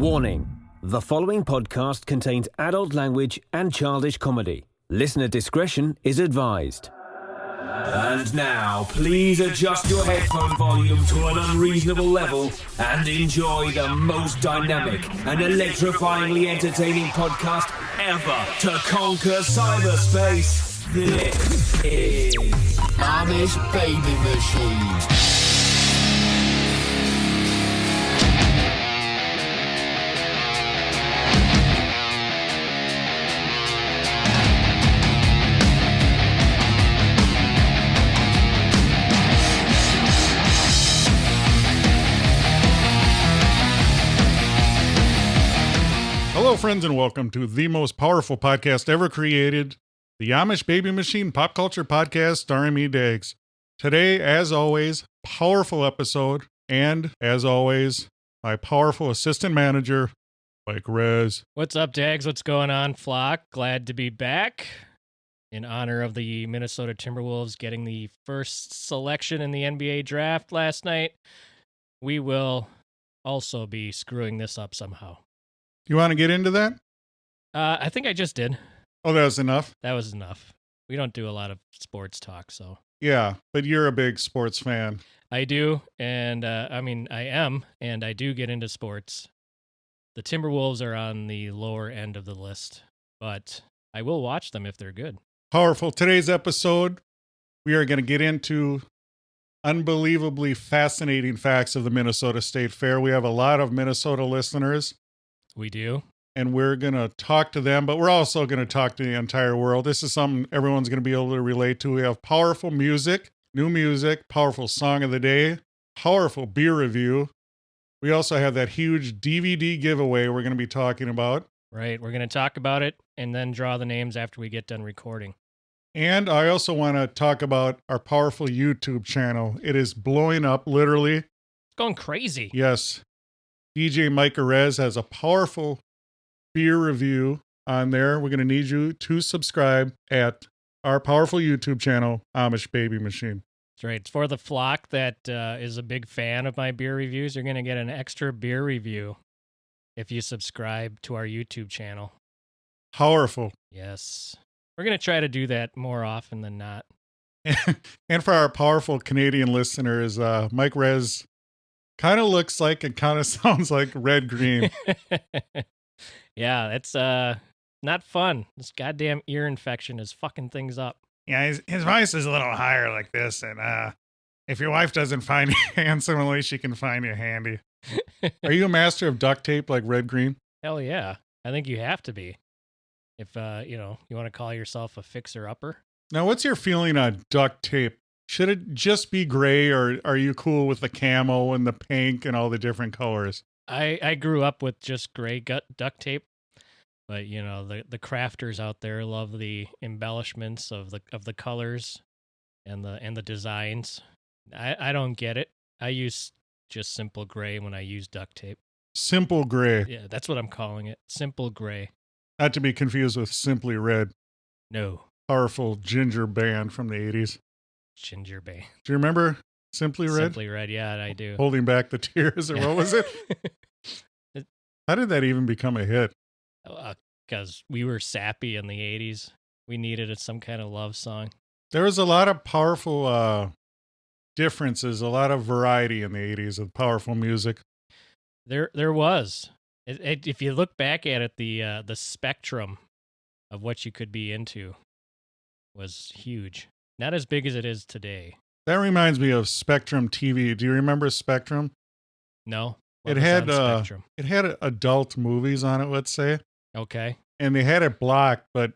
Warning: the following podcast contains adult language and childish comedy. Listener discretion is advised. And now, please adjust your headphone volume to an unreasonable level and enjoy the most dynamic and electrifyingly entertaining podcast ever to conquer cyberspace. This is Amish Baby Machine. Hello, friends, and welcome to the most powerful podcast ever created, the Amish Baby Machine Pop Culture Podcast starring me, Dags. Today, as always, powerful episode, and as always, my powerful assistant manager, Mike Rez. What's up, Dags? What's going on, Flock? Glad to be back in honor of the Minnesota Timberwolves getting the first selection in the NBA draft last night. We will also be screwing this up somehow. You want to get into that? I think I just did. Oh, that was enough? That was enough. We don't do a lot of sports talk, so. Yeah, but you're a big sports fan. I do, and I am, and I do get into sports. The Timberwolves are on the lower end of the list, but I will watch them if they're good. Powerful. Today's episode, we are going to get into unbelievably fascinating facts of the Minnesota State Fair. We have a lot of Minnesota listeners. We do. And we're going to talk to them, but we're also going to talk to the entire world. This is something everyone's going to be able to relate to. We have powerful music, new music, powerful song of the day, powerful beer review. We also have that huge DVD giveaway we're going to be talking about. Right. We're going to talk about it and then draw the names after we get done recording. And I also want to talk about our powerful YouTube channel. It is blowing up, literally. It's going crazy. Yes. DJ Mike Rez has a powerful beer review on there. We're going to need you to subscribe at our powerful YouTube channel, Amish Baby Machine. That's right. It's for the flock that is a big fan of my beer reviews. You're going to get an extra beer review if you subscribe to our YouTube channel. Powerful. Yes. We're going to try to do that more often than not. And for our powerful Canadian listeners, Mike Rez kind of looks like and kind of sounds like Red Green. Yeah, it's not fun. This goddamn ear infection is fucking things up. Yeah, his voice is a little higher like this, and if your wife doesn't find you handsome, at least she can find you handy. Are you a master of duct tape like Red Green? Hell yeah. I think you have to be. If, you want to call yourself a fixer-upper. Now, what's your feeling on duct tape? Should it just be gray, or are you cool with the camo and the pink and all the different colors? I grew up with just gray duct tape, but the crafters out there love the embellishments of the colors and the designs. I don't get it. I use just simple gray when I use duct tape. Simple gray. Yeah, that's what I'm calling it. Simple gray. Not to be confused with Simply Red. No. Powerful ginger band from the 80s. Ginger band. Do you remember Simply Red? Simply Red, yeah, I do. Holding back the tears, or what was it? How did that even become a hit? Because we were sappy in the 80s. We needed some kind of love song. There was a lot of powerful differences, a lot of variety in the 80s of powerful music. There was. If you look back at it, the spectrum of what you could be into was huge. Not as big as it is today. That reminds me of Spectrum TV. Do you remember Spectrum? No. It had adult movies on it, let's say. Okay. And they had it blocked, but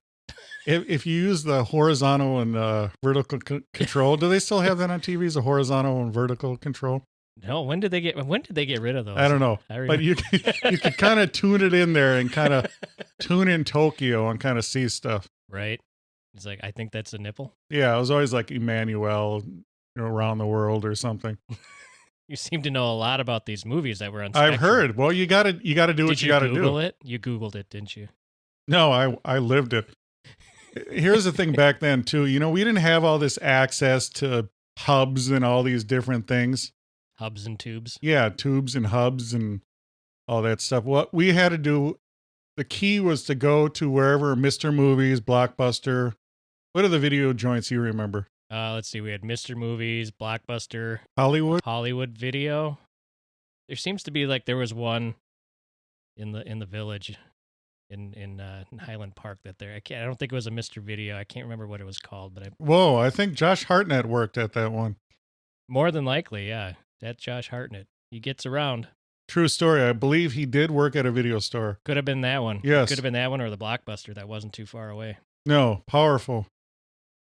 if you use the horizontal and vertical control, do they still have that on TVs, the horizontal and vertical control? No, when did they get rid of those? I don't know. But you could kind of tune it in there and kind of tune in Tokyo and kind of see stuff. Right. It's like, I think that's a nipple. Yeah, it was always like Emmanuel, around the world or something. You seem to know a lot about these movies that were on Spectrum. I've heard. Well, you gotta do what you gotta do. Did you Google it? You Googled it, didn't you? No, I lived it. Here's the thing back then too. We didn't have all this access to hubs and all these different things. Hubs and tubes. Yeah, tubes and hubs and all that stuff. What we had to do, the key was to go to wherever Mr. Movies, Blockbuster. What are the video joints you remember? Let's see. We had Mr. Movies, Blockbuster, Hollywood Video. There seems to be there was one in the village in Highland Park that there. I don't think it was a Mr. Video. I can't remember what it was called, but Whoa, I think Josh Hartnett worked at that one. More than likely, yeah. That's Josh Hartnett. He gets around. True story. I believe he did work at a video store. Could have been that one. Yes. Could have been that one or the Blockbuster that wasn't too far away. No, powerful.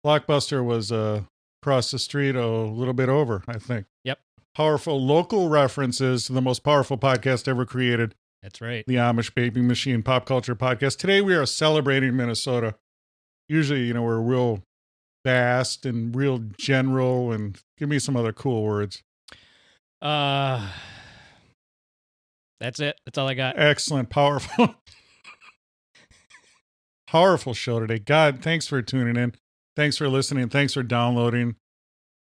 Blockbuster was across the street a little bit over, I think. Yep. Powerful local references to the most powerful podcast ever created. That's right. The Amish Baby Machine Pop Culture Podcast. Today we are celebrating Minnesota. Usually, we're real vast and real general, and give me some other cool words. That's it. That's all I got. Excellent. Powerful. Powerful show today. God, thanks for tuning in. Thanks for listening. Thanks for downloading.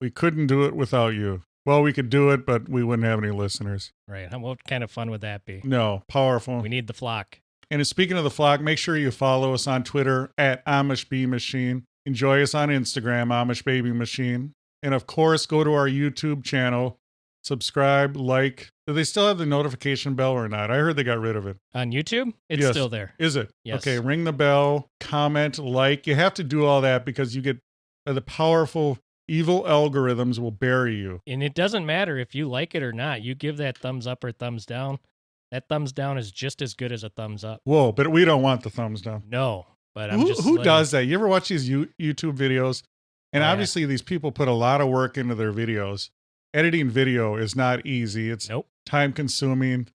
We couldn't do it without you. Well, we could do it, but we wouldn't have any listeners. Right. What kind of fun would that be? No, powerful. We need the flock. And speaking of the flock, make sure you follow us on Twitter at Amish Bee Machine. Enjoy us on Instagram, Amish Baby Machine. And of course, go to our YouTube channel, subscribe, like. Do they still have the notification bell or not? I heard they got rid of it. On YouTube? It's Yes. still there. Is it? Yes. Okay, ring the bell, comment, like. You have to do all that because you get the powerful evil algorithms will bury you. And it doesn't matter if you like it or not. You give that thumbs up or thumbs down. That thumbs down is just as good as a thumbs up. Whoa, but we don't want the thumbs down. No, but Who does that? You ever watch these YouTube videos? And Oh, yeah. obviously these people put a lot of work into their videos. Editing video is not easy. It's Nope. time consuming.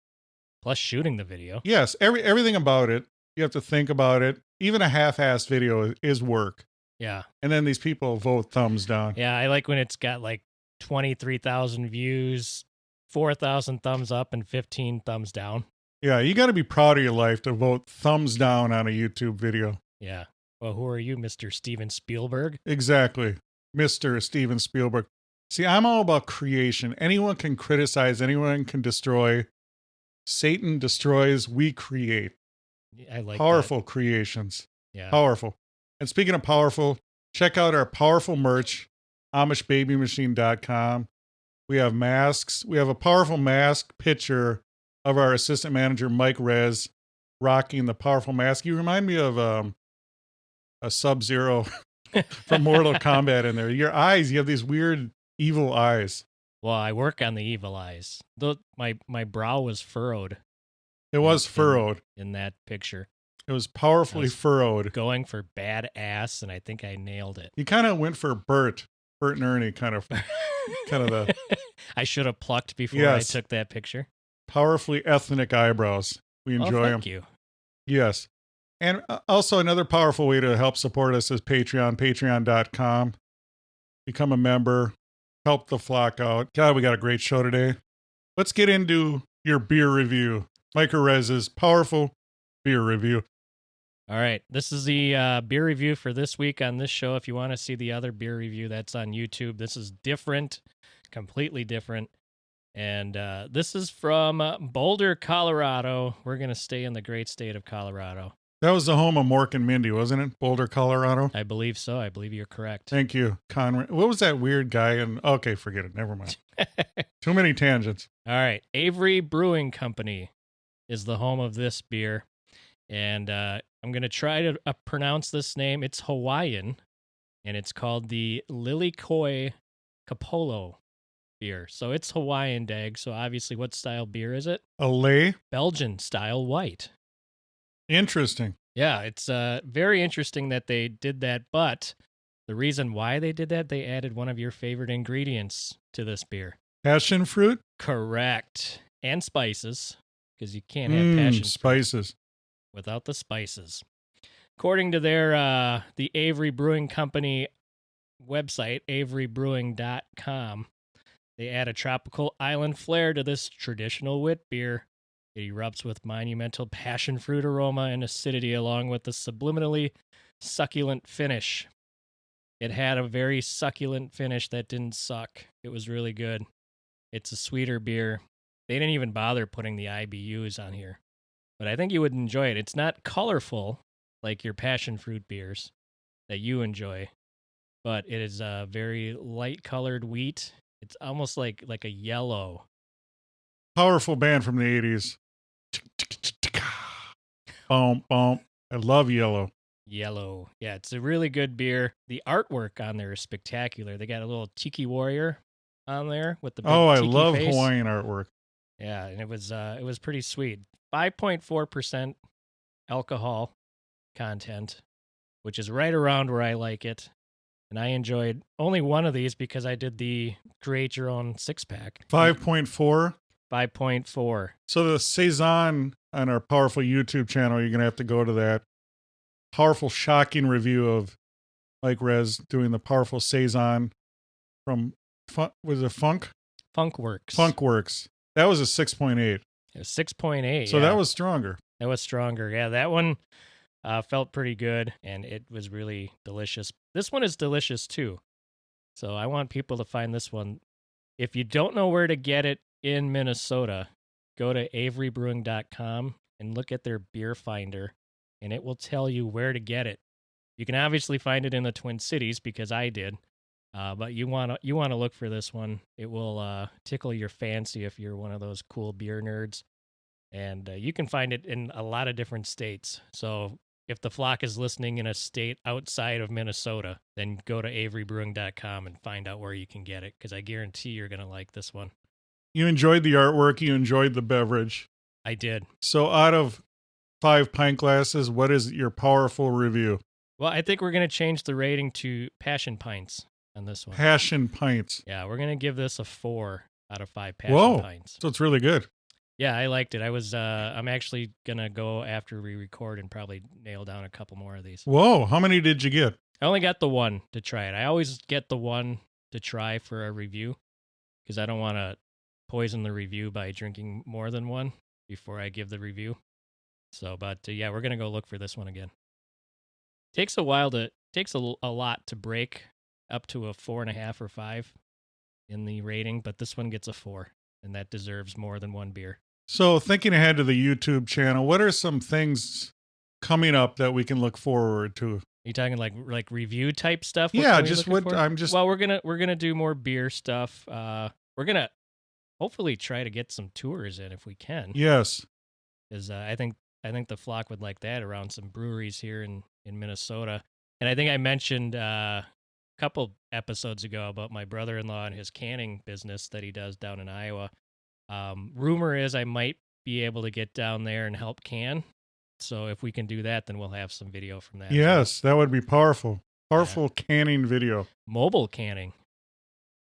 Plus shooting the video. Yes, everything about it. You have to think about it. Even a half-assed video is work. Yeah. And then these people vote thumbs down. Yeah, I like when it's got 23,000 views, 4,000 thumbs up, and 15 thumbs down. Yeah, you got to be proud of your life to vote thumbs down on a YouTube video. Yeah. Well, who are you, Mr. Steven Spielberg? Exactly. Mr. Steven Spielberg. See, I'm all about creation. Anyone can criticize, anyone can destroy. Satan destroys, we create. I like Powerful creations. That. Yeah. Powerful. And speaking of powerful, check out our powerful merch, AmishBabyMachine.com. We have masks. We have a powerful mask picture of our assistant manager, Mike Rez, rocking the powerful mask. You remind me of a Sub-Zero from Mortal Kombat in there. Your eyes, you have these weird evil eyes. Well, I work on the evil eyes. My brow was furrowed. It was furrowed. In that picture. It was powerfully furrowed. Going for badass, and I think I nailed it. You kind of went for Bert and Ernie, kind of the I should have plucked before I took that picture. Powerfully ethnic eyebrows. We enjoy them. Thank you. Yes. And also another powerful way to help support us is Patreon, patreon.com. Become a member. Help the flock out. God, we got a great show today. Let's get into your beer review. Mike Rez's powerful beer review. All right. This is the beer review for this week on this show. If you want to see the other beer review, that's on YouTube. This is different, completely different. And this is from Boulder, Colorado. We're going to stay in the great state of Colorado. That was the home of Mork and Mindy, wasn't it? Boulder, Colorado? I believe so. I believe you're correct. Thank you, Conrad. What was that weird guy? Okay, forget it. Never mind. Too many tangents. All right. Avery Brewing Company is the home of this beer. And I'm going to try to pronounce this name. It's Hawaiian, and it's called the LILIKO'I KEPOLO beer. So it's Hawaiian, Dag. So obviously, what style beer is it? A lay? Belgian style white. Interesting. Yeah, it's very interesting that they did that. But the reason why they did that, they added one of your favorite ingredients to this beer. Passion fruit? Correct. And spices, because you can't have passion spices. Fruit without the spices. According to their the Avery Brewing Company website, averybrewing.com, they add a tropical island flair to this traditional wit beer. It erupts with monumental passion fruit aroma and acidity along with the subliminally succulent finish. It had a very succulent finish that didn't suck. It was really good. It's a sweeter beer. They didn't even bother putting the IBUs on here. But I think you would enjoy it. It's not colorful like your passion fruit beers that you enjoy, but it is a very light colored wheat. It's almost like a yellow. Powerful band from the 80s. Boom, boom. I love Yellow. Yellow. Yeah, it's a really good beer. The artwork on there is spectacular. They got a little tiki warrior on there with the big Oh, I tiki love face. Hawaiian artwork. Yeah, and it was pretty sweet. 5.4% alcohol content, which is right around where I like it. And I enjoyed only one of these because I did the create your own 6-pack. 5.4. 5.4. So the Saison on our powerful YouTube channel, you're going to have to go to that. Powerful, shocking review of Mike Rez doing the powerful Saison from, was it Funk? Funkworks. Funkworks. That was a 6.8. It was 6.8. So that was stronger. That was stronger. Yeah, that one felt pretty good, and it was really delicious. This one is delicious, too. So I want people to find this one. If you don't know where to get it in Minnesota, go to averybrewing.com and look at their beer finder, and it will tell you where to get it. You can obviously find it in the Twin Cities because I did, but you want to look for this one. It will tickle your fancy if you're one of those cool beer nerds, and you can find it in a lot of different states. So if the flock is listening in a state outside of Minnesota, then go to averybrewing.com and find out where you can get it, because I guarantee you're going to like this one. You enjoyed the artwork. You enjoyed the beverage. I did. So out of 5 pint glasses, what is your powerful review? Well, I think we're going to change the rating to passion pints on this one. Passion pints. Yeah, we're going to give this a 4 out of 5 passion pints. So it's really good. Yeah, I liked it. I'm actually going to go after we record and probably nail down a couple more of these. Whoa, how many did you get? I only got the one to try it. I always get the one to try for a review because I don't want to poison the review by drinking more than one before I give the review. So, but yeah, we're going to go look for this one again. Takes a lot to break up to a 4.5 or 5 in the rating, but this one gets a 4, and that deserves more than one beer. So thinking ahead to the YouTube channel, what are some things coming up that we can look forward to? Are you talking like review type stuff? Yeah, just what I'm just. Well, we're gonna do more beer stuff. We're gonna hopefully try to get some tours in if we can. Yes, because I think the flock would like that around some breweries here in Minnesota. And I think I mentioned a couple episodes ago about my brother-in-law and his canning business that he does down in Iowa. Rumor is I might be able to get down there and help can. So if we can do that, then we'll have some video from that. Yes, that would be powerful. Powerful canning video. Mobile canning.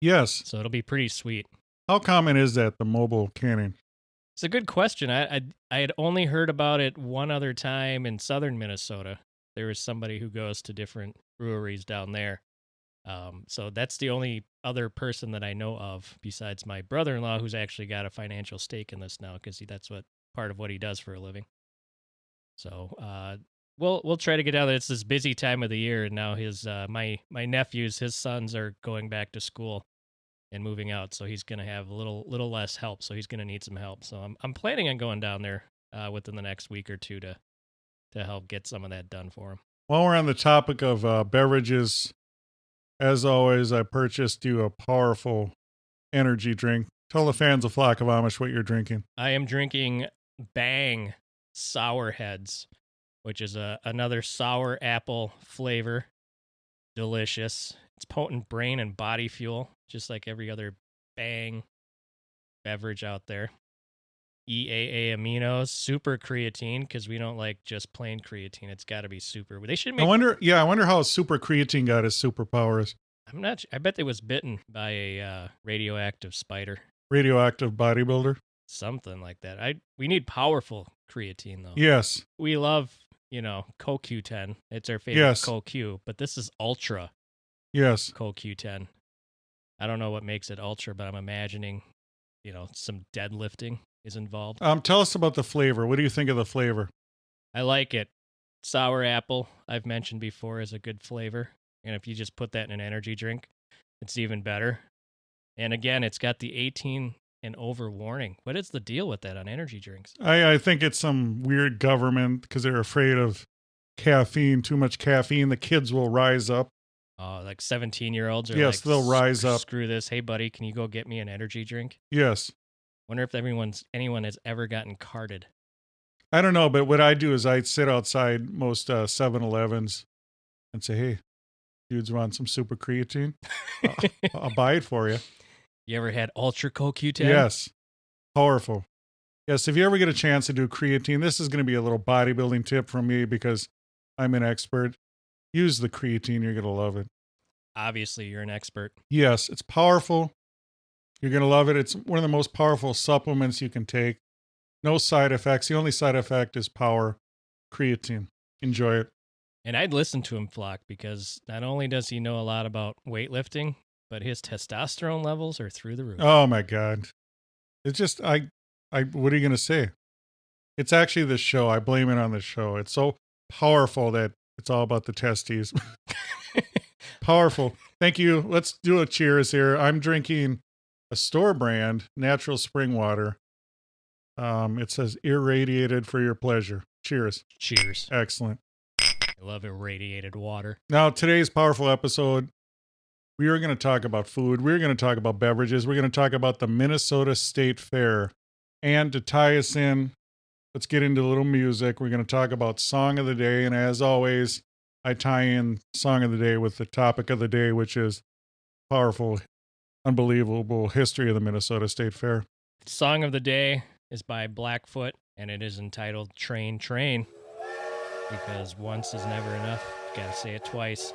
Yes. So it'll be pretty sweet. How common is that, the mobile canning? It's a good question. I had only heard about it one other time in southern Minnesota. There was somebody who goes to different breweries down there. So that's the only other person that I know of besides my brother-in-law, who's actually got a financial stake in this now because that's part of what he does for a living. So we'll try to get out there. It's this busy time of the year, and now his my nephews, his sons are going back to school and moving out, so he's gonna have a little less help. So he's gonna need some help. So I'm planning on going down there within the next week or two to help get some of that done for him. While we're on the topic of beverages, as always, I purchased you a powerful energy drink. Tell the fans of Flock of Amish what you're drinking. I am drinking Bang Sour Heads, which is another sour apple flavor. Delicious. It's potent brain and body fuel, just like every other Bang beverage out there. EAA aminos, super creatine, because we don't like just plain creatine. It's got to be super. They should make. I wonder how super creatine got his superpowers. I'm not. I bet it was bitten by a radioactive spider. Radioactive bodybuilder. Something like that. We need powerful creatine though. Yes. We love, CoQ10. It's our favorite CoQ, but this is ultra. Yes. CoQ10. I don't know what makes it ultra, but I'm imagining, some deadlifting is involved. Tell us about the flavor. What do you think of the flavor? I like it. Sour apple, I've mentioned before, is a good flavor. And if you just put that in an energy drink, it's even better. And again, it's got the 18 an overwarning. What is the deal with that on energy drinks? I think it's some weird government because they're afraid of caffeine, too much caffeine. The kids will rise up. Oh, like 17-year-olds are Yes, they'll rise up. Screw this. Hey, buddy, can you go get me an energy drink? Yes. Wonder if anyone has ever gotten carded. I don't know, but what I do is I sit outside most 7-Elevens and say, hey, dudes want some super creatine? I'll buy it for you. You ever had Ultra CoQ10? Yes. Powerful. Yes, if you ever get a chance to do creatine, this is going to be a little bodybuilding tip from me because I'm an expert. Use the creatine. You're going to love it. Obviously, you're an expert. Yes, it's powerful. You're going to love it. It's one of the most powerful supplements you can take. No side effects. The only side effect is power. Creatine. Enjoy it. And I'd listen to him, Flock, because not only does he know a lot about weightlifting, but his testosterone levels are through the roof. Oh my God. It's just, what are you going to say? It's actually the show. I blame it on the show. It's so powerful that it's all about the testes. Powerful. Thank you. Let's do a cheers here. I'm drinking a store brand natural spring water. It says irradiated for your pleasure. Cheers. Cheers. Excellent. I love irradiated water. Now, today's powerful episode, we are going to talk about food. We're going to talk about beverages. We're going to talk about the Minnesota State Fair. And to tie us in, let's get into a little music. We're going to talk about Song of the Day. And as always, I tie in Song of the Day with the topic of the day, which is powerful, unbelievable history of the Minnesota State Fair. Song of the Day is by Blackfoot, and it is entitled Train, Train, because once is never enough. Gotta say it twice.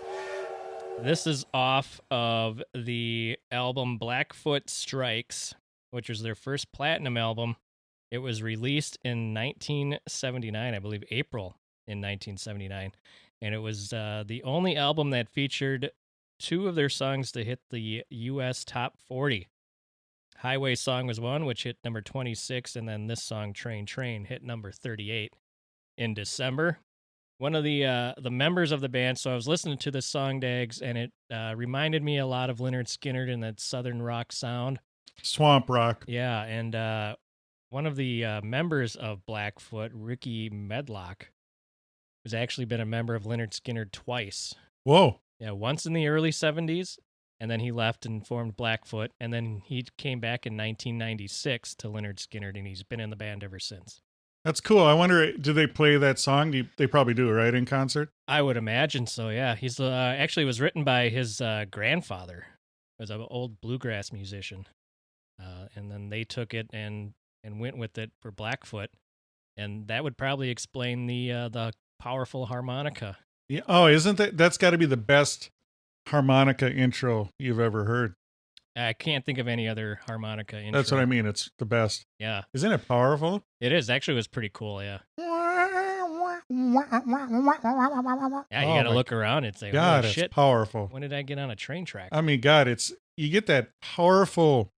This is off of the album Blackfoot Strikes, which was their first platinum album. It was released in 1979, I believe April in 1979. And it was the only album that featured two of their songs to hit the U.S. Top 40. Highway Song was one, which hit number 26, and then this song, Train, Train, hit number 38 in December. One of the members of the band, so I was listening to this song, Dags, and it reminded me a lot of Lynyrd Skynyrd and that southern rock sound. Swamp rock. Yeah, and one of the members of Blackfoot, Ricky Medlock, has actually been a member of Lynyrd Skynyrd twice. Whoa. Yeah, once in the early 70s, and then he left and formed Blackfoot, and then he came back in 1996 to Lynyrd Skynyrd, and he's been in the band ever since. That's cool. I wonder, do they play that song? They probably do, right, in concert? I would imagine so, yeah. He's actually was written by his grandfather, who was an old bluegrass musician. And then they took it and went with it for Blackfoot, and that would probably explain the powerful harmonica. Yeah. Oh, isn't that's got to be the best harmonica intro you've ever heard? I can't think of any other harmonica intro. That's what I mean. It's the best. Yeah. Isn't it powerful? It is. Actually, it was pretty cool, yeah. Yeah, you got to look around and say, God, oh, it's shit, powerful. when did I get on a train track? I mean, God, you get that powerful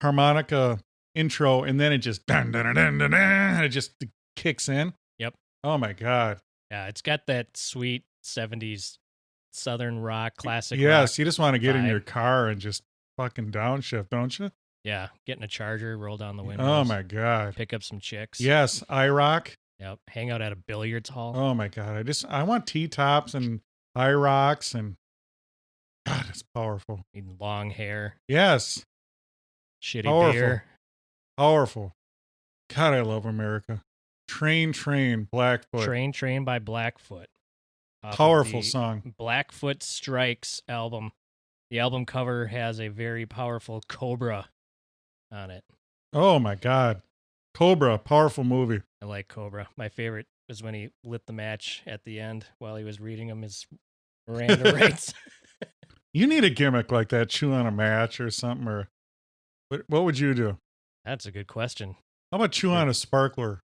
harmonica intro, and then it just dun, dun, dun, dun, dun, and it just kicks in. Yep. Oh my God. Yeah, it's got that sweet 70s southern rock, classic Yes, rock you just want to get in vibe. your car and just fucking downshift, don't you? Yeah, get in a Charger, roll down the windows. Oh my God. Pick up some chicks. Yes, IROC. Yep, hang out at a billiards hall. Oh my God. I want T-tops and IROCs and God, it's powerful. Need long hair, Yes. shitty Powerful. beer. Powerful. God, I love America. Train, Blackfoot. Train, Train by Blackfoot. Off of Powerful the song. Blackfoot Strikes album. The album cover has a very powerful cobra on it. Oh my God. Cobra, powerful movie. I like Cobra. My favorite was when he lit the match at the end while he was reading him his Miranda rights. You need a gimmick like that, chew on a match or something, or what would you do? That's a good question. How about chew on a sparkler?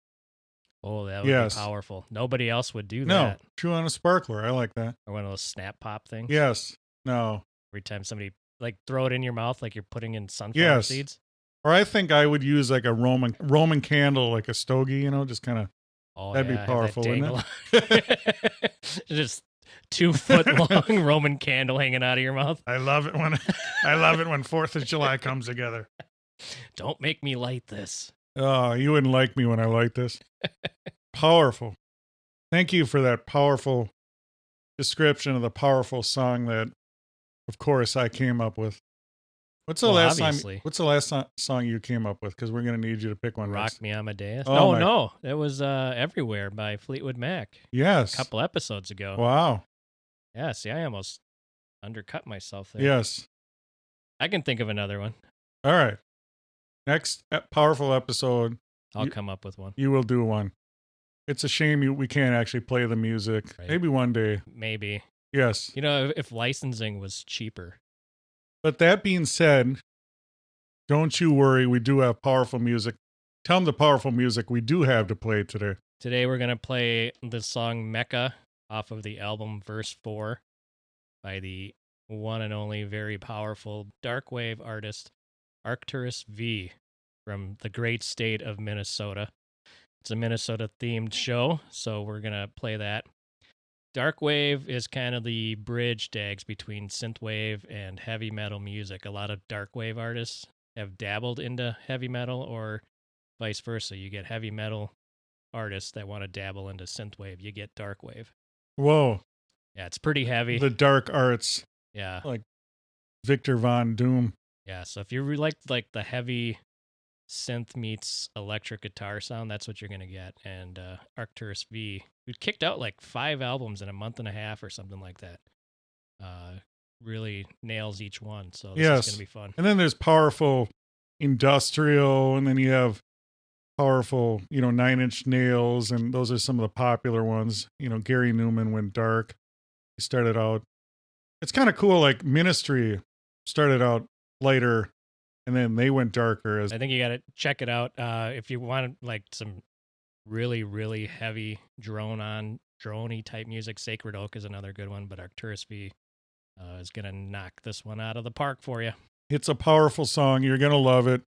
Oh, that would Yes. be powerful. Nobody else would do No, that. chew on a sparkler. I like that. Or one of those snap pop things. Yes. No. Every time somebody like throw it in your mouth like you're putting in sunflower Yes. seeds. Or I think I would use like a Roman candle, like a stogie, just kind of. Oh, That'd be yeah, have that powerful, wouldn't dangle. Just 2 foot long Roman candle hanging out of your mouth. I love it when 4th of July comes together. Don't make me light this. Oh, you wouldn't like me when I like this. Powerful. Thank you for that powerful description of the powerful song that, of course, I came up with. What's the last obviously. time? What's the last song you came up with? Because we're gonna need you to pick one. Rock next. Me Amadeus. Oh, no. It was Everywhere by Fleetwood Mac. Yes. A couple episodes ago. Wow. Yeah, see, I almost undercut myself there. Yes. I can think of another one. All right. Next powerful episode, I'll come up with one. you will do one. It's a shame we can't actually play the music. Right. Maybe one day. Maybe. Yes. You know, if licensing was cheaper. But that being said, don't you worry. We do have powerful music. Tell them the powerful music we do have to play today. Today we're going to play the song Mecca off of the album Verse 4 by the one and only very powerful darkwave artist Arcturus V from the great state of Minnesota. It's a Minnesota-themed show, so we're going to play that. Darkwave is kind of the bridge, Dags, between synthwave and heavy metal music. A lot of darkwave artists have dabbled into heavy metal or vice versa. You get heavy metal artists that want to dabble into synthwave. You get darkwave. Whoa. Yeah, it's pretty heavy. The dark arts. Yeah. Like Victor Von Doom. Yeah, so if you like the heavy synth meets electric guitar sound, that's what you're going to get. And Arcturus V, who kicked out like 5 albums in a month and a half or something like that, really nails each one. So this is going to be fun. And then there's powerful industrial, and then you have powerful, 9 Inch Nails, and those are some of the popular ones. Gary Newman went dark. He started out, it's kind of cool, like Ministry started out lighter, and then they went darker. I think you got to check it out. If you want like some really, really heavy drone-y type music, Sacred Oak is another good one, but Arcturus V is going to knock this one out of the park for you. It's a powerful song. You're going to love it.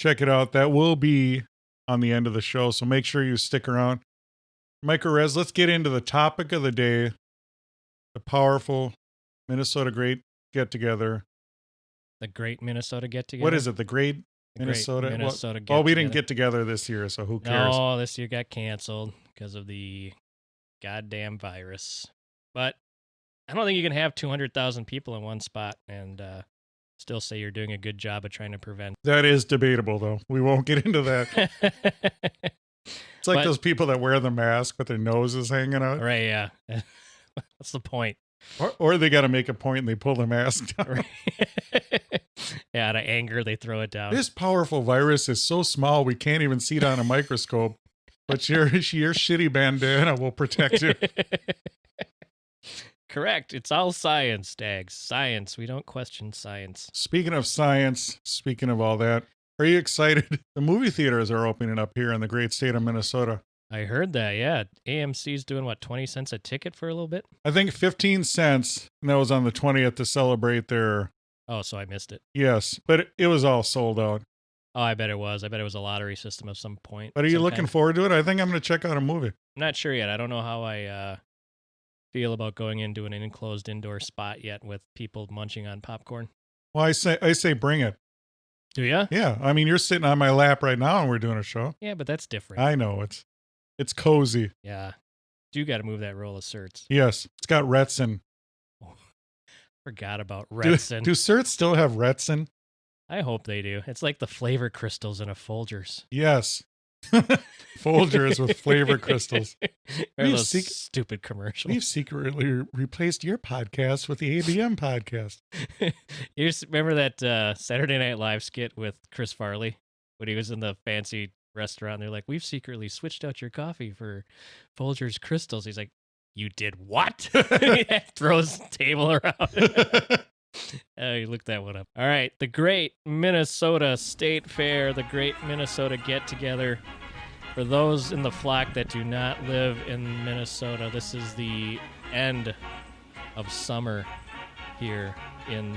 Check it out. That will be on the end of the show, so make sure you stick around. Micro Res, let's get into the topic of the day, the powerful Minnesota Great Get-Together. The Great Minnesota Get-Together? What is it, the Great Minnesota? Get-Together. Well, we didn't get together this year, so who cares? No, this year got canceled because of the goddamn virus. But I don't think you can have 200,000 people in one spot and still say you're doing a good job of trying to prevent. That is debatable, though. We won't get into that. It's like those people that wear the mask, but their nose is hanging out. Right, yeah. What's the point? Or they got to make a point and they pull the mask down. Right. Yeah, out of anger, they throw it down. This powerful virus is so small we can't even see it on a microscope. But your shitty bandana will protect you. Correct. It's all science, Dags. Science. We don't question science. Speaking of science, speaking of all that, are you excited? The movie theaters are opening up here in the great state of Minnesota. I heard that, yeah. AMC's doing, 20 cents a ticket for a little bit? I think 15 cents, and that was on the 20th to celebrate their... Oh, so I missed it. Yes, but it was all sold out. Oh, I bet it was. I bet it was a lottery system of some point. But are you looking forward to it? I think I'm going to check out a movie. I'm not sure yet. I don't know how I feel about going into an enclosed indoor spot yet with people munching on popcorn. Well, I say bring it. Do ya? Yeah, I mean, you're sitting on my lap right now and we're doing a show. Yeah, but that's different. I know, it's cozy. Yeah. You got to move that roll of certs. Yes, it's got Retsin. Oh, forgot about Retsin. Do certs still have Retsin? I hope they do. It's like the flavor crystals in a Folgers. Yes. Folgers with flavor crystals. Those stupid commercials. We've secretly replaced your podcast with the ABM podcast. You just remember that Saturday Night Live skit with Chris Farley when he was in the fancy restaurant? They're like, we've secretly switched out your coffee for Folgers crystals. He's like, you did what? He throws the table around. You looked that one up. All right. The Great Minnesota State Fair, the Great Minnesota Get-Together. For those in the flock that do not live in Minnesota, this is the end of summer here in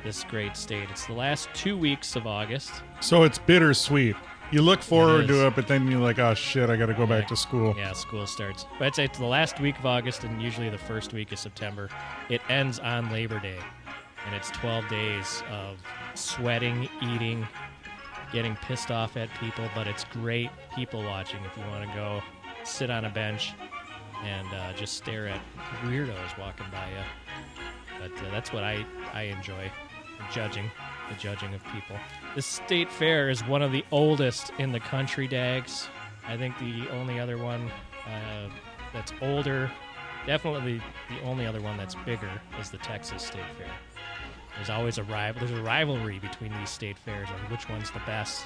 this great state. It's the last 2 weeks of August. So it's bittersweet. You look forward to it, but then you're like, oh shit, I got to go back to school. Yeah, school starts. But I'd say it's the last week of August and usually the first week of September. It ends on Labor Day. And it's 12 days of sweating, eating, getting pissed off at people, but it's great people watching if you want to go sit on a bench and just stare at weirdos walking by you. But that's what I enjoy, the judging of people. The state fair is one of the oldest in the country, Dags. I think the only other one that's older, definitely the only other one that's bigger, is the Texas State Fair. There's always a rivalry between these state fairs on which one's the best.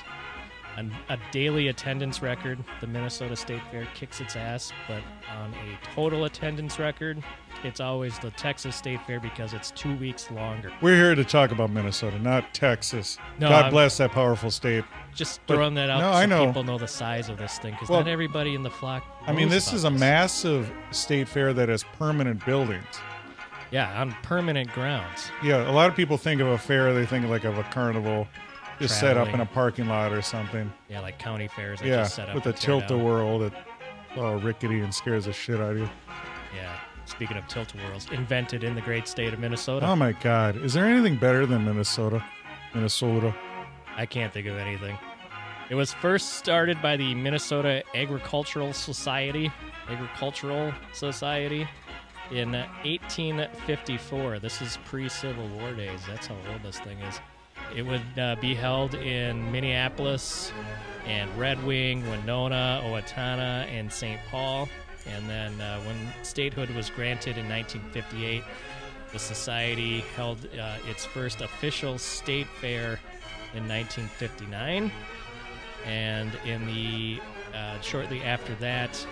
A daily attendance record, the Minnesota State Fair kicks its ass, but on a total attendance record, it's always the Texas State Fair because it's 2 weeks longer. We're here to talk about Minnesota, not Texas. No, God bless that powerful state. Just throwing that out I so know. people know the size of this thing, because Well, not everybody in the flock I mean, knows this about is a massive state fair that has permanent buildings. Yeah, on permanent grounds. Yeah, a lot of people think of a fair, they think like of a carnival just set up in Traveling. a parking lot or something. Yeah, like county fairs that Yeah, just set up with a and tear down. tilt-a-whirl that rickety and scares the shit out of you. Yeah, speaking of tilt-a-whirls, invented in the great state of Minnesota. Oh my God. Is there anything better than Minnesota? I can't think of anything. It was first started by the Minnesota Agricultural Society in 1854. This is pre-Civil War days. That's how old this thing is. It would be held in Minneapolis and Red Wing, Winona, Owatonna, and St. Paul. And then when statehood was granted in 1958, the society held its first official state fair in 1959. And in the shortly after that,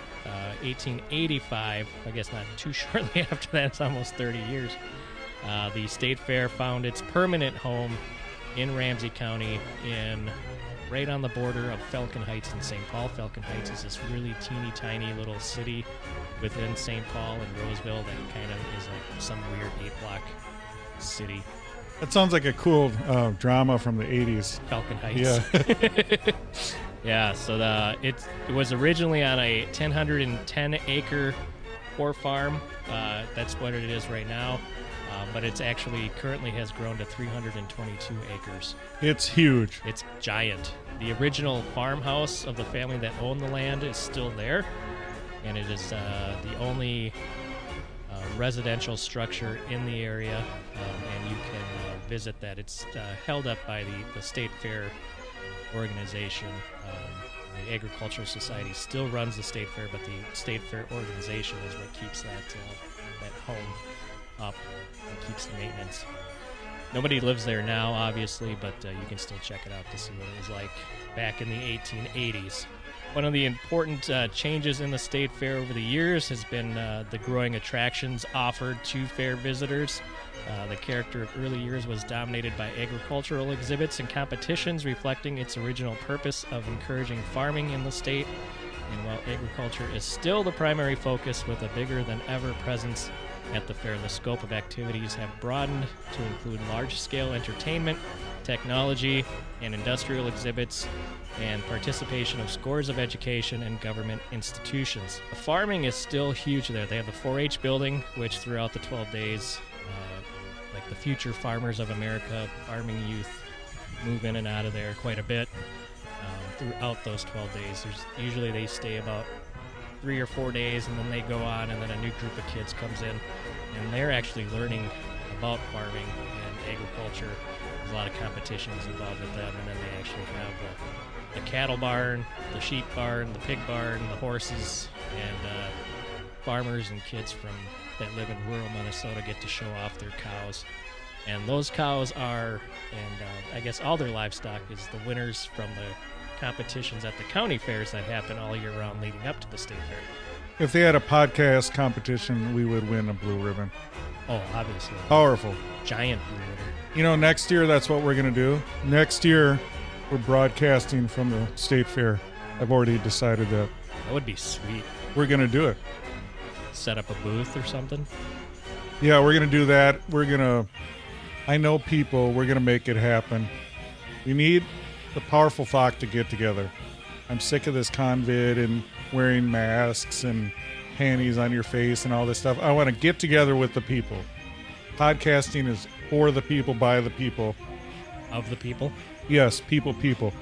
1885, I guess not too shortly after that, it's almost 30 years, the state fair found its permanent home in Ramsey County, right on the border of Falcon Heights and St. Paul. Falcon Heights is this really teeny tiny little city within St. Paul and Roseville that kind of is like some weird 8-block city. That sounds like a cool drama from the 80s. Falcon Heights. Yeah. Yeah, so it was originally on a 110-acre poor farm. That's what it is right now. But it's actually currently has grown to 322 acres. It's huge. It's giant. The original farmhouse of the family that owned the land is still there, and it is the only residential structure in the area, and you can visit that. It's held up by the State Fair organization. The Agricultural Society still runs the State Fair, but the State Fair organization is what keeps that home up and keeps the maintenance. Nobody lives there now, obviously, but you can still check it out to see what it was like back in the 1880s. One of the important changes in the State Fair over the years has been the growing attractions offered to fair visitors. The character of early years was dominated by agricultural exhibits and competitions, reflecting its original purpose of encouraging farming in the state. And while agriculture is still the primary focus, with a bigger than ever presence at the fair, the scope of activities have broadened to include large-scale entertainment, technology, and industrial exhibits, and participation of scores of education and government institutions. The farming is still huge there. They have the 4-H building, which throughout the 12 days, like the future farmers of America, farming youth move in and out of there quite a bit throughout those 12 days. Usually they stay about 3 or 4 days, and then they go on, and then a new group of kids comes in, and they're actually learning about farming and agriculture. There's a lot of competitions involved with them, and then they actually have the cattle barn, the sheep barn, the pig barn, the horses, and farmers and kids that live in rural Minnesota get to show off their cows. And those cows are, and I guess all their livestock is the winners from the competitions at the county fairs that happen all year round leading up to the state fair. If they had a podcast competition, we would win a blue ribbon. Oh, obviously. Powerful. Giant blue ribbon. You know, next year, that's what we're going to do. Next year, we're broadcasting from the state fair. I've already decided that. That would be sweet. We're going to do it. Set up a booth or something. Yeah, we're going to do that. I know people. We're going to make it happen. We need the powerful flock to get together. I'm sick of this COVID and wearing masks and panties on your face and all this stuff. I want to get together with the people. Podcasting is for the people, by the people. Of the people. Yes, people.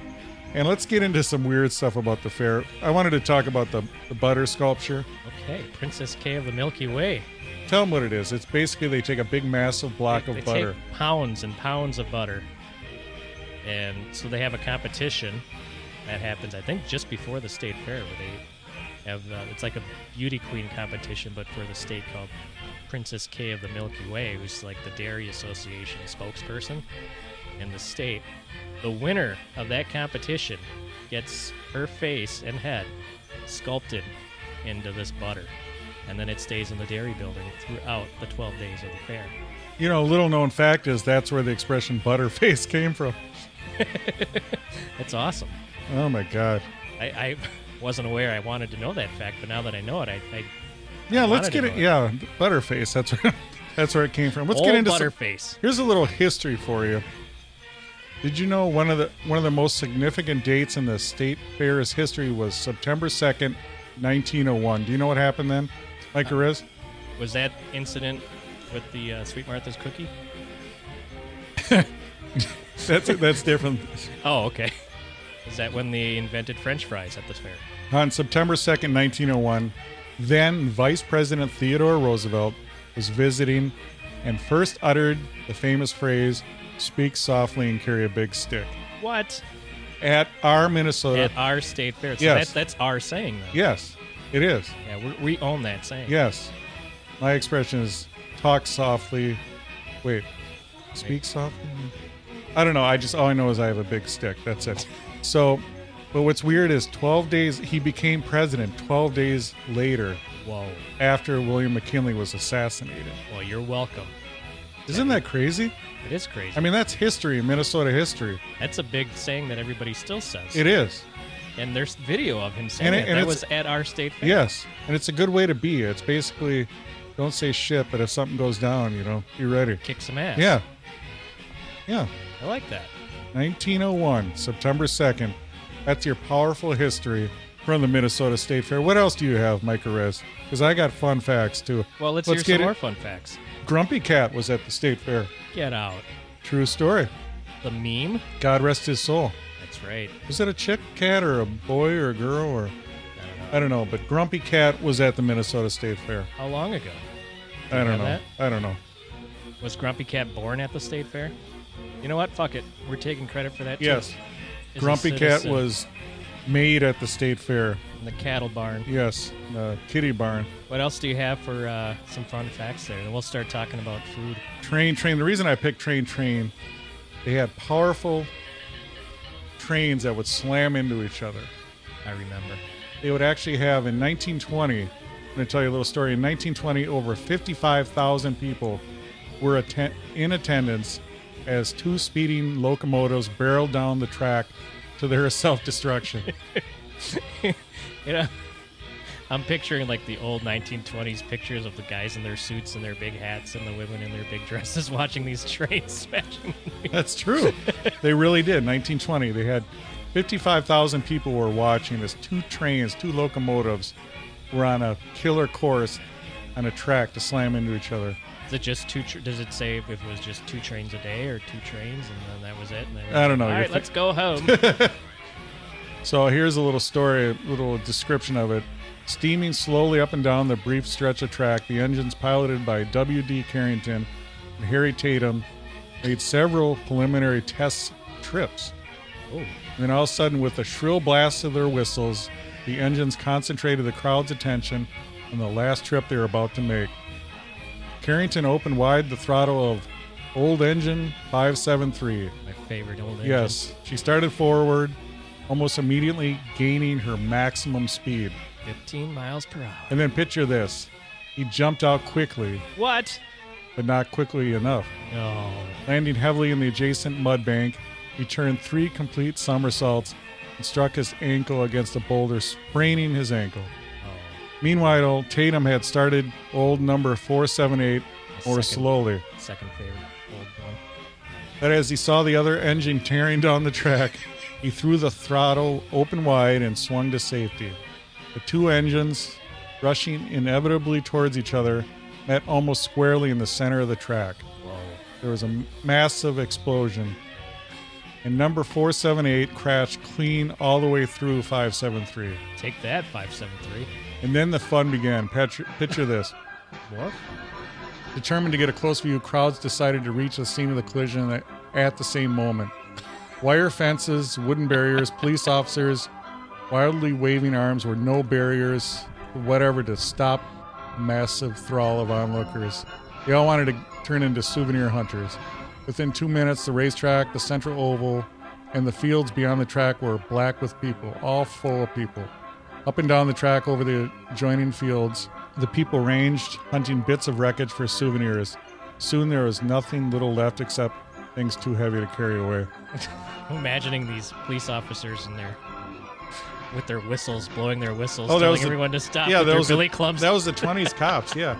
And let's get into some weird stuff about the fair. I wanted to talk about the butter sculpture. Okay, Princess K of the Milky Way. Tell them what it is. It's basically they take a big, massive block of They butter. take pounds and pounds of butter. And so they have a competition that happens, I think, just before the state fair, where they have, it's like a beauty queen competition, but for the state, called Princess K of the Milky Way, who's like the Dairy Association spokesperson in the state. The winner of that competition gets her face and head sculpted into this butter. And then it stays in the dairy building throughout the 12 days of the fair. You know, little known fact is that's where the expression butterface came from. That's awesome. Oh my God. I wasn't aware I wanted to know that fact, but now that I know it, I Yeah, let's wanted get to it. know Yeah, butterface. That's where it came from. Let's Old get into Butterface. Here's a little history for you. Did you know one of the most significant dates in the state fair's history was September 2nd, 1901? Do you know what happened then, Mike Ariz? Was that incident with the Sweet Martha's cookie? That's different. Oh, okay. Is that when they invented French fries at this fair? On September 2nd, 1901, then Vice President Theodore Roosevelt was visiting and first uttered the famous phrase, "Speak softly and carry a big stick," What? at our Minnesota. At our state fair. So Yes. that's our saying, though. Yes, it is. Yeah, we own that saying. Yes. My expression is talk softly. Wait, speak softly? I don't know. All I know is I have a big stick. That's it. So, but what's weird is 12 days, he became president 12 days later Whoa. after William McKinley was assassinated. Well, you're welcome. Isn't that crazy? It is crazy. I mean, that's history, Minnesota history. That's a big saying that everybody still says. It is. And there's video of him saying And that. and That it's- was at our state fair. Yes. And it's a good way to be. It's basically, don't say shit, but if something goes down, be ready. Kick some ass. Yeah. Yeah. I like that. 1901, September 2nd. That's your powerful history from the Minnesota State Fair. What else do you have, Mike Ariz? Because I got fun facts, too. Well, let's get hear some it. more fun facts. Grumpy Cat was at the State Fair. Get out. True story. The meme? God rest his soul. That's right. Was it a chick cat or a boy or a girl? Or I don't know. But Grumpy Cat was at the Minnesota State Fair. How long ago? I don't have know. that? I don't know. Was Grumpy Cat born at the state fair? You know what? Fuck it. We're taking credit for that, too. Yes. As a Grumpy Cat citizen was made at the State Fair. in the cattle barn. Yes. The kitty barn. What else do you have for some fun facts there? And we'll start talking about food. Train. The reason I picked train, they had powerful trains that would slam into each other. I remember. They would actually have in 1920, I'm going to tell you a little story. In 1920, over 55,000 people were in attendance as two speeding locomotives barreled down the track to their self-destruction. You know, I'm picturing like the old 1920s pictures of the guys in their suits and their big hats and the women in their big dresses watching these trains smashing. That's true. They really did. 1920, they had 55,000 people were watching as two locomotives were on a killer course on a track to slam into each other. Is it just two? Does it say if it was just 2 trains a day or 2 trains and then that was it? And they were I don't know. All You're right, let's go home. So here's a little story, a little description of it. Steaming slowly up and down the brief stretch of track, the engines piloted by W.D. Carrington and Harry Tatum made several preliminary test trips. Oh, And then all of a sudden, with a shrill blast of their whistles, the engines concentrated the crowd's attention on the last trip they were about to make. Carrington opened wide the throttle of Old Engine 573. my favorite old engine. Yes, she started forward, almost immediately gaining her maximum speed. 15 miles per hour. And then picture this. He jumped out quickly, What? but not quickly enough. No. Landing heavily in the adjacent mud bank, he turned 3 complete somersaults and struck his ankle against a boulder, spraining his ankle. Oh, Meanwhile, Tatum had started old number 478 more Second. slowly. second favorite old one. But as he saw the other engine tearing down the track, he threw the throttle open wide and swung to safety. The 2 engines, rushing inevitably towards each other, met almost squarely in the center of the track. Whoa. There was a massive explosion, and number 478 crashed clean all the way through 573. Take that, 573. And then the fun began. Picture this. What? Determined to get a close view, crowds decided to reach the scene of the collision at the same moment. Wire fences, wooden barriers, police officers, wildly waving arms were no barriers, whatever, to stop massive thrall of onlookers. They all wanted to turn into souvenir hunters. Within 2 minutes, the racetrack, the central oval, and the fields beyond the track were black with people, all full of people. Up and down the track over the adjoining fields, the people ranged, hunting bits of wreckage for souvenirs. Soon there was nothing little left except things too heavy to carry away. I'm imagining these police officers in there with their whistles, blowing their whistles, that telling was everyone to stop Yeah, with that their was billy clubs. That was the 20s cops, yeah.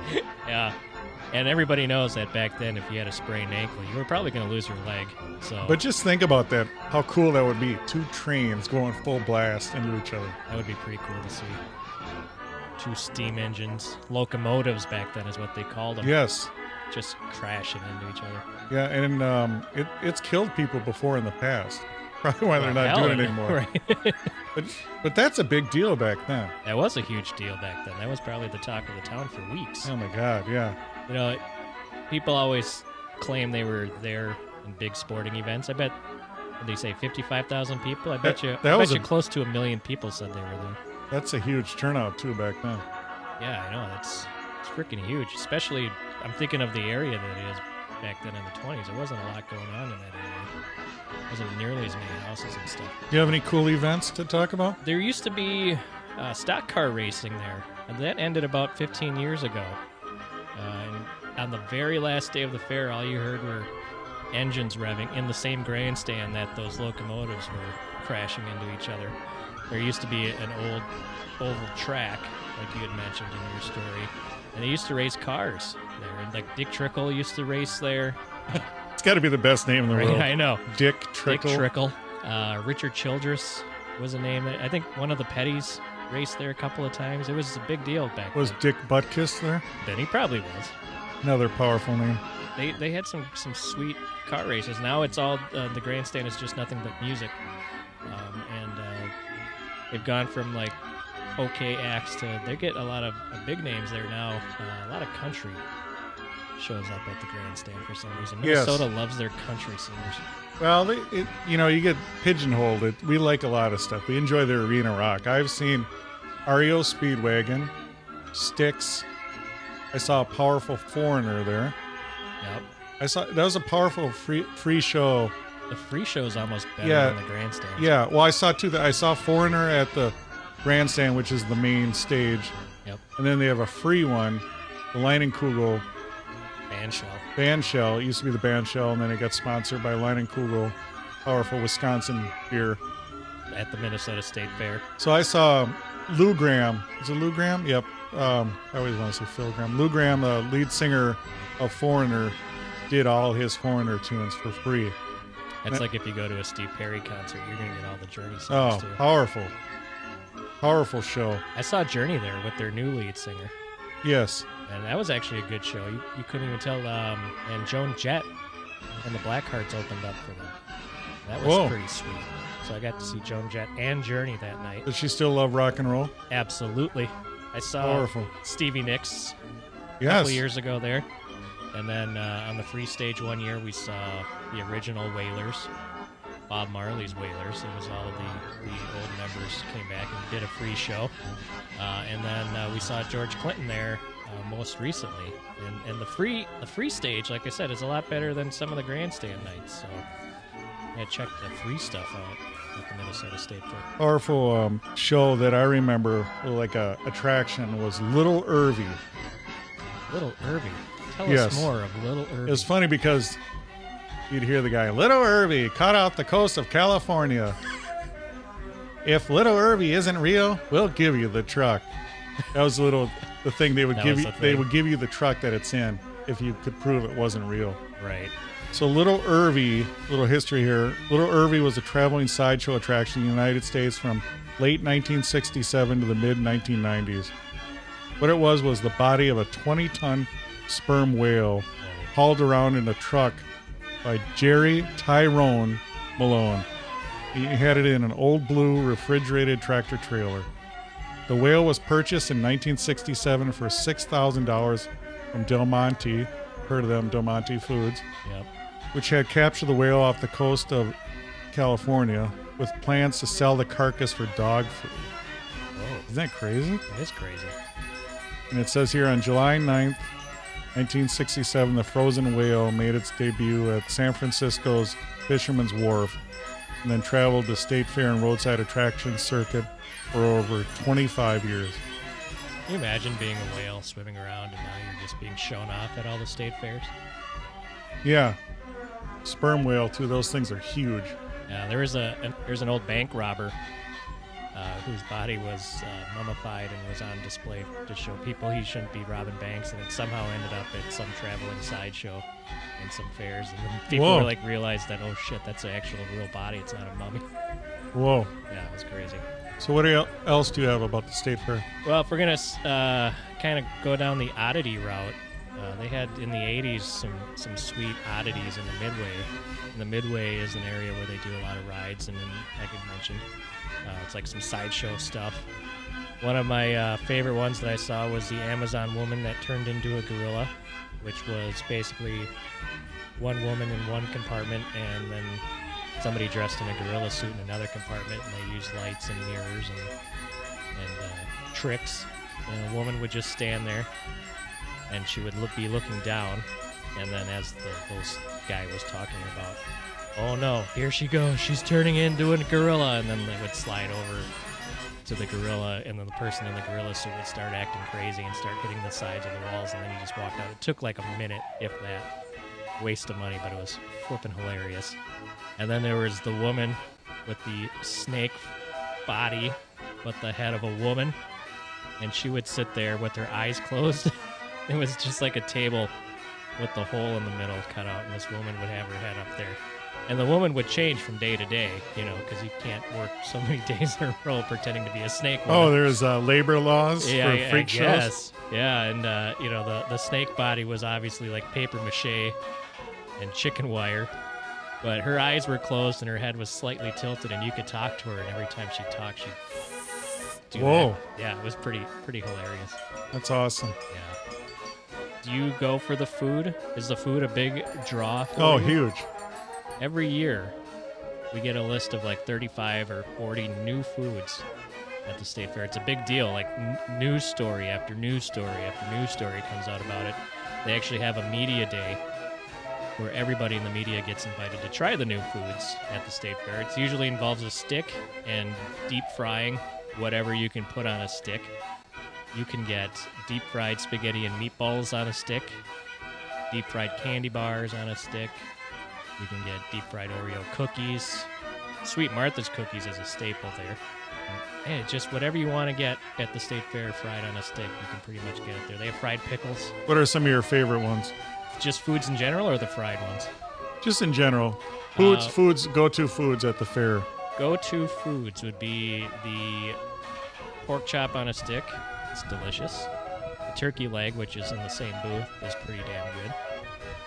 Yeah. And everybody knows that back then, if you had a sprained ankle, you were probably going to lose your leg. So, But just think about that, how cool that would be. 2 trains going full blast into each other. that would be pretty cool to see. 2 steam engines, locomotives back then is what they called them. Yes. Just crashing into each other. Yeah, and it's killed people before in the past. Probably why they're not Hell, doing it anymore. Right. But that's a big deal back then. That was a huge deal back then. That was probably the talk of the town for weeks. Oh my God, yeah. You know, people always claim they were there in big sporting events. I bet, what did they say, 55,000 people? I bet you close to 1 million people said they were there. That's a huge turnout too back then. Yeah, I know. It's freaking huge. Especially, I'm thinking of the area that it is back then in the 20s. There wasn't a lot going on in that area. Wasn't nearly as many houses and stuff. Do you have any cool events to talk about? There used to be stock car racing there, and that ended about 15 years ago. And on the very last day of the fair, all you heard were engines revving in the same grandstand that those locomotives were crashing into each other. There used to be an old oval track, like you had mentioned in your story, and they used to race cars there. And like Dick Trickle used to race there. It's got to be the best name in the world. I know. Dick Trickle. Dick Trickle. Richard Childress was a name. I think one of the Pettys raced there a couple of times. It was a big deal back Was then. Dick Butkus there? Then he probably was. Another powerful name. They had some sweet car races. Now it's all the grandstand is just nothing but music, and they've gone from like okay acts to they get a lot of big names there now. A lot of country shows up at the grandstand for some reason. Yes. Minnesota loves their country singers. Well, you get pigeonholed. We like a lot of stuff. We enjoy the arena rock. I've seen REO Speedwagon, Styx. I saw a powerful Foreigner there. Yep. That was a powerful free show. The free show's almost better Yeah. than the grandstand. Yeah, well, I saw I saw Foreigner at the grandstand, which is the main stage. Yep. And then they have a free one, the Leinenkugel Band shell. Shell. It used to be the Band Shell, and then it got sponsored by Leinenkugel, powerful Wisconsin beer. At the Minnesota State Fair. So I saw Lou Graham. Is it Lou Graham? Yep. I always want to say Phil Graham. Lou Graham, the lead singer of Foreigner, did all his Foreigner tunes for free. That's like if you go to a Steve Perry concert, you're going to get all the Journey Oh, songs too. powerful. Powerful show. I saw Journey there with their new lead singer. Yes. And that was actually a good show. You couldn't even tell. And Joan Jett and the Blackhearts opened up for them. That was Whoa. pretty sweet. So I got to see Joan Jett and Journey that night. Does she still love rock and roll? Absolutely. I saw Powerful. Stevie Nicks a Yes. couple years ago there. And then on the free stage one year, we saw the original Wailers, Bob Marley's Wailers. It was all of the old members came back and did a free show. And then we saw George Clinton there most recently. And the free stage, like I said, is a lot better than some of the grandstand nights. So I checked the free stuff out at the Minnesota State Fair. Powerful show that I remember, like a attraction, was Little Irvy. Little Irvy. Tell Yes. us more of Little Irvy. It was funny because you'd hear the guy, Little Irvy, caught out the coast of California. If Little Irvy isn't real, we'll give you the truck. That was the thing they would That give was you. the They thing. would give you the truck that it's in if you could prove it wasn't real. Right. So Little Irvy, little history here. Little Irvy was a traveling sideshow attraction in the United States from late 1967 to the mid 1990s. What it was the body of a 20-ton sperm whale hauled around in a truck by Jerry Tyrone Malone. He had it in an old blue refrigerated tractor trailer. The whale was purchased in 1967 for $6,000 from Del Monte, heard of them, Del Monte Foods, Yep. which had captured the whale off the coast of California with plans to sell the carcass for dog food. Oh, Isn't that crazy? that is crazy. And it says here on July 9th, 1967, the frozen whale made its debut at San Francisco's Fisherman's Wharf and then traveled the State Fair and roadside attraction circuit for over 25 years. Can you imagine being a whale swimming around and now you're just being shown off at all the state fairs? Yeah. Sperm whale, too. Those things are huge. Yeah, there's an old bank robber whose body was mummified and was on display to show people he shouldn't be robbing banks, and it somehow ended up at some traveling sideshow in some fairs, and then people Whoa. were like realized that, oh shit, that's an actual real body, it's not a mummy. Whoa. Yeah, it was crazy. So what else do you have about the State Fair? Well, if we're gonna kind of go down the oddity route, they had in the 80s some sweet oddities in the Midway. And the Midway is an area where they do a lot of rides, and then, like I mentioned, it's like some sideshow stuff. One of my favorite ones that I saw was the Amazon woman that turned into a gorilla, which was basically one woman in one compartment and then somebody dressed in a gorilla suit in another compartment, and they used lights and mirrors and tricks. And a woman would just stand there, and she would be looking down, and then as the host guy was talking about, oh no, here she goes, she's turning into a gorilla, and then they would slide over to the gorilla, and then the person in the gorilla suit would start acting crazy and start hitting the sides of the walls, and then he just walked out. It took like a minute, if that. Waste of money, but it was flipping hilarious. And then there was the woman with the snake body, but the head of a woman, and she would sit there with her eyes closed. It was just like a table with the hole in the middle cut out, and this woman would have her head up there. And the woman would change from day to day, because you can't work so many days in a row pretending to be a snake woman. Oh, there's labor laws for freak shows? Yeah, and the snake body was obviously like paper mache and chicken wire, but her eyes were closed and her head was slightly tilted, and you could talk to her, and every time she talked, she'd do Whoa. that. Yeah, it was pretty hilarious. That's awesome. Yeah. Do you go for the food? Is the food a big draw for Oh, you? huge. Every year, we get a list of like 35 or 40 new foods at the State Fair. It's a big deal. Like news story after news story after news story comes out about it. They actually have a media day where everybody in the media gets invited to try the new foods at the State Fair. It usually involves a stick and deep frying whatever you can put on a stick. You can get deep fried spaghetti and meatballs on a stick, deep fried candy bars on a stick. You can get deep fried Oreo cookies. Sweet Martha's cookies is a staple there. Hey, just whatever you want to get at the State Fair fried on a stick, you can pretty much get it there. They have fried pickles. What are some of your favorite ones? Just foods in general or the fried ones? Just in general. Go-to foods at the fair. Go-to foods would be the pork chop on a stick. It's delicious. The turkey leg, which is in the same booth, is pretty damn good.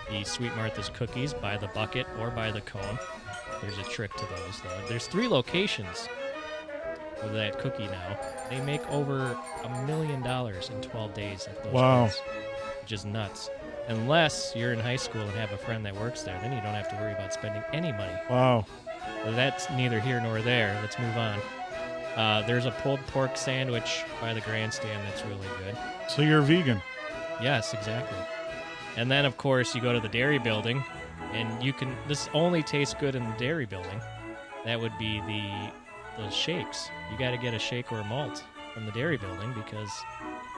The Sweet Martha's cookies by the bucket or by the cone. There's a trick to those, though. There's 3 locations of that cookie now. They make over $1 million in 12 days at those Wow. places, which is nuts. Unless you're in high school and have a friend that works there, then you don't have to worry about spending any money. Wow. Well, that's neither here nor there. Let's move on. There's a pulled pork sandwich by the grandstand that's really good. So you're vegan. Yes, exactly. And then, of course, you go to the dairy building, and this only tastes good in the dairy building. That would be the shakes. You got to get a shake or a malt from the dairy building, because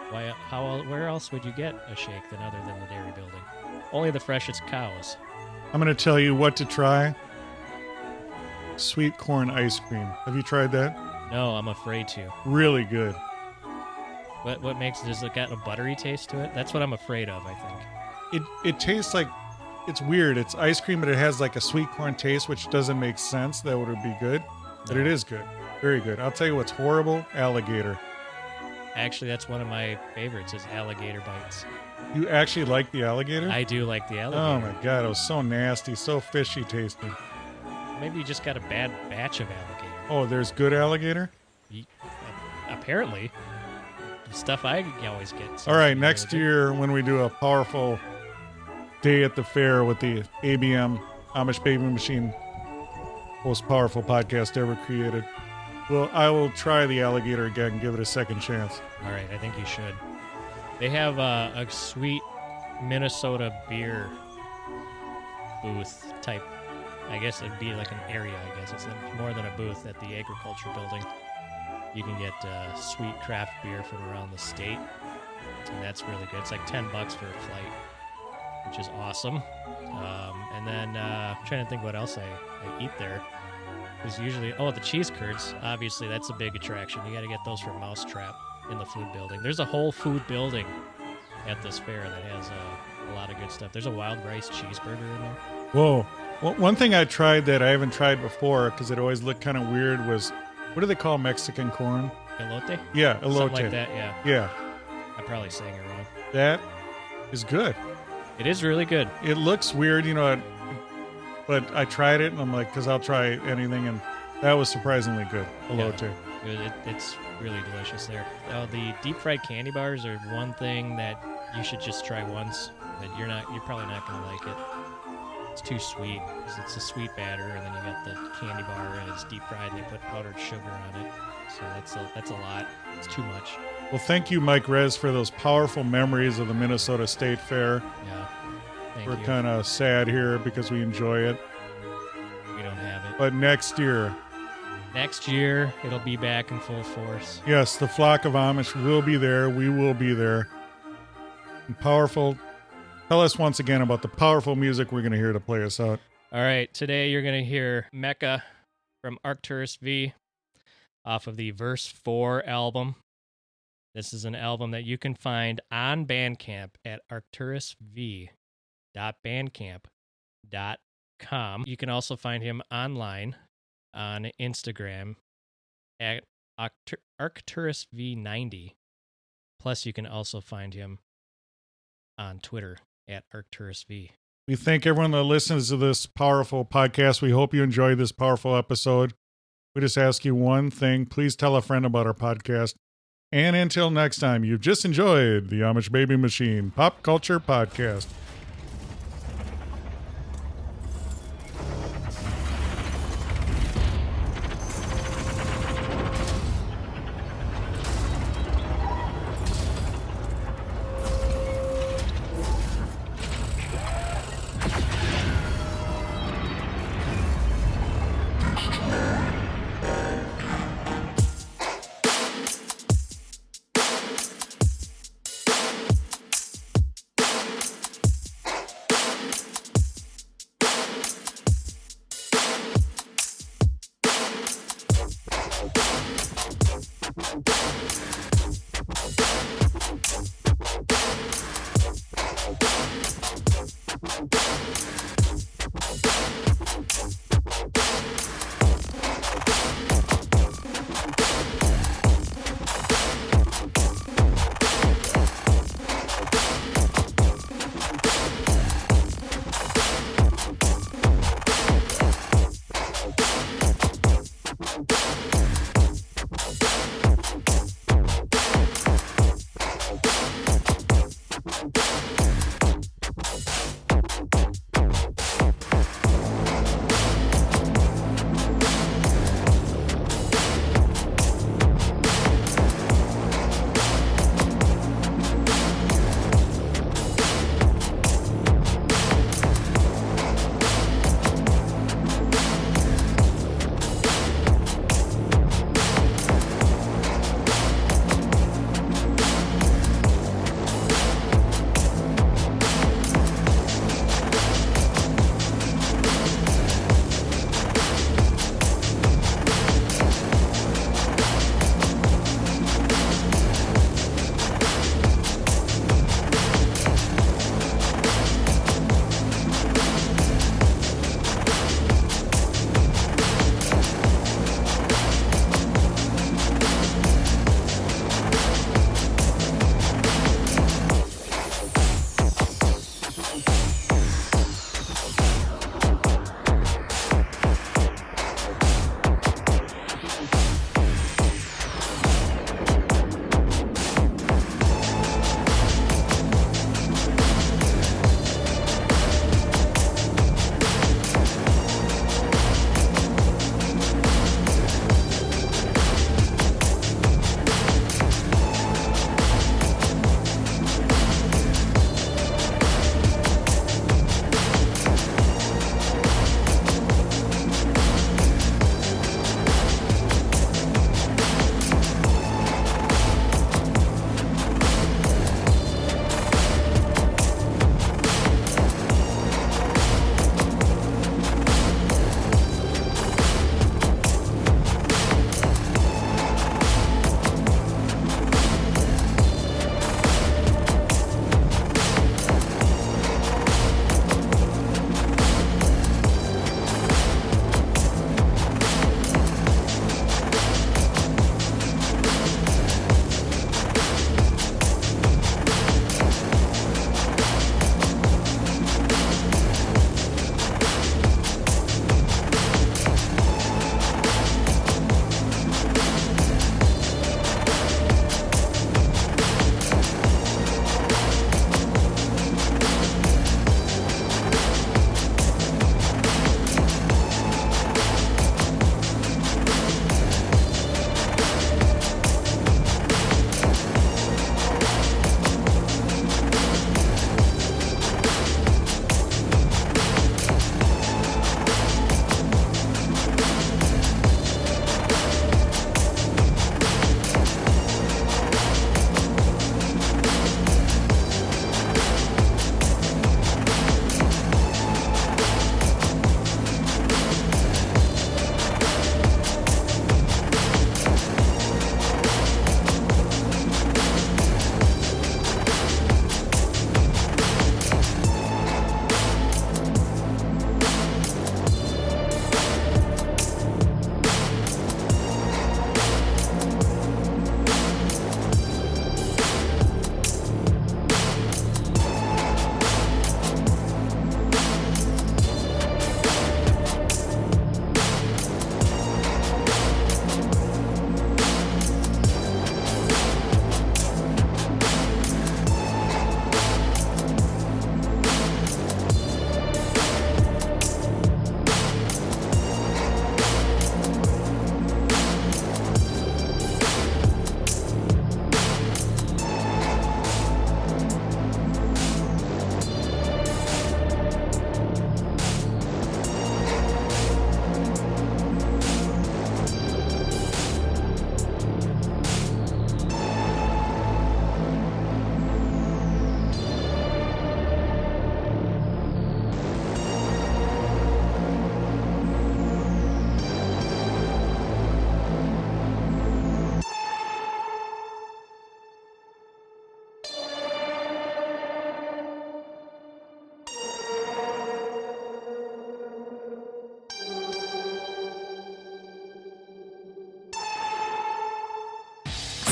where else would you get a shake other than the dairy building? Only the freshest cows. I'm going to tell you what to try. Sweet corn ice cream. Have you tried that? No, I'm afraid to. Really good. What makes it? Does it got a buttery taste to it? That's what I'm afraid of, I think. It tastes like, it's weird. It's ice cream, but it has like a sweet corn taste, which doesn't make sense. That would be good, but it is good. Very good. I'll tell you what's horrible: alligator. Actually, that's one of my favorites, is alligator bites. You actually like the alligator? I do like the alligator. Oh my god, it was so nasty, so fishy tasting. maybe you just got a bad batch of alligator. Oh, there's good alligator? Apparently. The stuff I always get. All right, next year when we do a powerful day at the fair with the ABM, Amish Baby Machine, most powerful podcast ever created, well, I will try the alligator again and give it a second chance. All right, I think you should. They have a sweet Minnesota beer booth type. I guess it'd be like an area, I guess. It's more than a booth at the agriculture building. You can get sweet craft beer from around the state, and that's really good. It's like $10 for a flight, which is awesome. And then I'm trying to think what else I eat there. There's usually, the cheese curds. Obviously, that's a big attraction. You got to get those from Mousetrap in the food building. There's a whole food building at this fair that has a lot of good stuff. There's a wild rice cheeseburger in there. Whoa. Well, one thing I tried that I haven't tried before because it always looked kind of weird was, what do they call Mexican corn? Elote? Yeah, elote. Something like that, yeah. Yeah. I'm probably saying it wrong. That is good. It is really good. It looks weird, but I tried it and I'm like, because I'll try anything, and that was surprisingly good. Elote. Yeah, it's really delicious there. The deep fried candy bars are one thing that you should just try once, but you're probably not going to like it. It's too sweet. It's a sweet batter, and then you got the candy bar, and it's deep fried, and they put powdered sugar on it. So that's a lot. It's too much. Well, thank you, Mike Rez, for those powerful memories of the Minnesota State Fair. Yeah, thank We're you. kind of sad here because we enjoy it. We don't have it. But next year, it'll be back in full force. yes, the flock of Amish will be there. We will be there. And powerful. Tell us once again about the powerful music we're going to hear to play us out. All right, today you're going to hear Mecca from Arcturus V off of the Verse 4 album. This is an album that you can find on Bandcamp at arcturusv.bandcamp.com. You can also find him online on Instagram at ArcturusV90. Plus, you can also find him on Twitter at ArcturusV. We thank everyone that listens to this powerful podcast. We hope you enjoyed this powerful episode. We just ask you one thing. Please tell a friend about our podcast. And until next time, you've just enjoyed the Amish Baby Machine Pop Culture Podcast.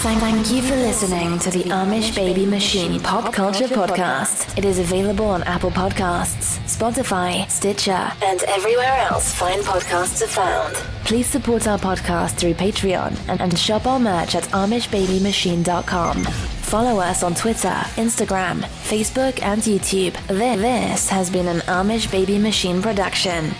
Thank you for listening to the Amish Baby Machine Pop Culture Podcast. It is available on Apple Podcasts, Spotify, Stitcher, and everywhere else fine podcasts are found. Please support our podcast through Patreon and shop our merch at AmishBabyMachine.com. Follow us on Twitter, Instagram, Facebook, and YouTube. This has been an Amish Baby Machine production.